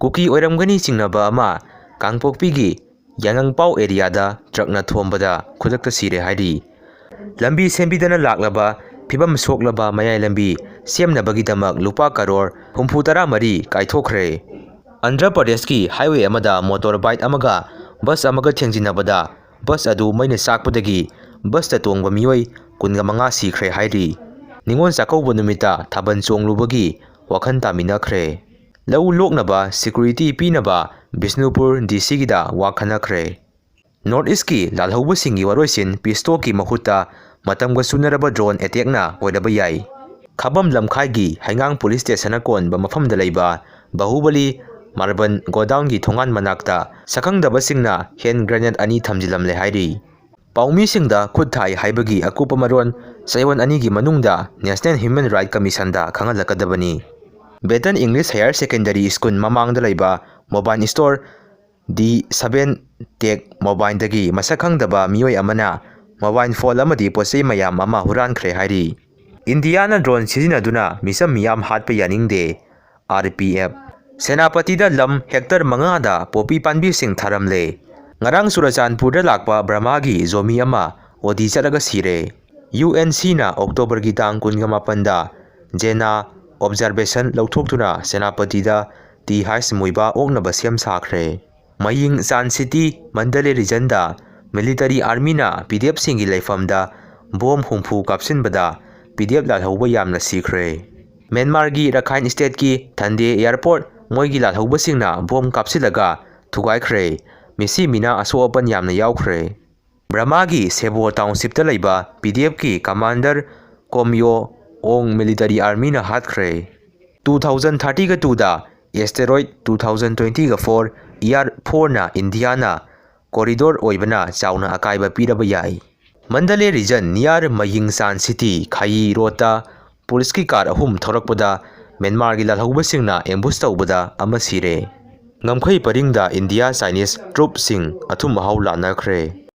cookie ओइरमगनी चिंगनबा अमा कांगपोकपीगी यांगंगपाव एरियादा ट्रकना थोंबदा खुदक्ता सिरे हाइरी लंबी सेंबिदना लाक्लबा फिबम सोक्लबा मयाय लंबी सेमनबगीदमक लुपा करोड़ 64 कायथोखरे आंध्र प्रदेश की हाईवे अमदा मोटर बाइक अमगा बस अमगा थेंजिनबदा बस अदु मैने साकपदगी बस ता तोंगबा मियोय 15 सिखरे हाइरी निंगोन चाकौबो नुमिता थाबन चोंगलुबगी वखन तामिनखरे लौ लोकनबा सिक्योरिटी पीनबा बिष्णुपुर डीसी गिदा वाखनखरे नॉर्थ ईस्ट की लालहौबसिंगी वरोइसिन पिस्टो की महुता मतमगा सुनरबा ड्रोन अटैकना ओइदबा याई खबम लमखाईगी हाइंगांग पुलिस स्टेशन कोनबा मफमदा लैबा बाहुबली मार्बन गोडाउन की थोंगान मनाक्ता सकंगदबसिंगना हैंड ग्रेनेड अनि थमजिलमले हाइरी पाउमीसिंगदा खुद थाई हाइबगी अकुप मरोन सयवन अनि की मनुंगदा नेशनल ह्यूमन राइट कमीशन दा खंगलकदबनी Betan English higher secondary school ममांगदा लैबा mobile store D7 tech mobile दगी मसखंगदबा मियोय अमना मोबाइल फोन अमदी पोसे मयाम अमा हुरानखरे हाइरी इंडियाना ड्रोन सिजिनदुना मिसम मियाम हाटपा यानिंगदे RPF सेनापतिदा लम हेक्टर 5 पोपी पानबी सिंह थारमले ngarang Churachandpurda lakpa Brahmagi zomi ama odi charaga sire UNC na October gi tang 18 da jena observation lauthokthuna senapati da ti hais muiba oknaba sem sakhre maying San City Mandale region da military army na PDF singi leifam da bom humpu kapsin bada PDF lalhauba yamna sikhre Myanmar gi Rakhine state ki Thande airport moi gi lalhauba singna bom kapsilaga thugai khre मिसी Meena असोपन यामना यावखरे ब्रह्मागी सेबो township ता लैबा PDF की commander कोमयो ओंग military army ना हातखरे 2030 का 2 दा asteroid 2020 का 4 ER 4 ना India ना corridor ओइबना Chowna अकाइबा Pirba याई मंडले रीजन नियर मयिंग सान सिटी खाई रोता पुलिस की कार अहुम थोरकपदा म्यांमार की लालहौबसिंगना एम्बुश तौबदा अमा सिरे ngamkhai paringda India Chinese troop sing athum mahau lanakre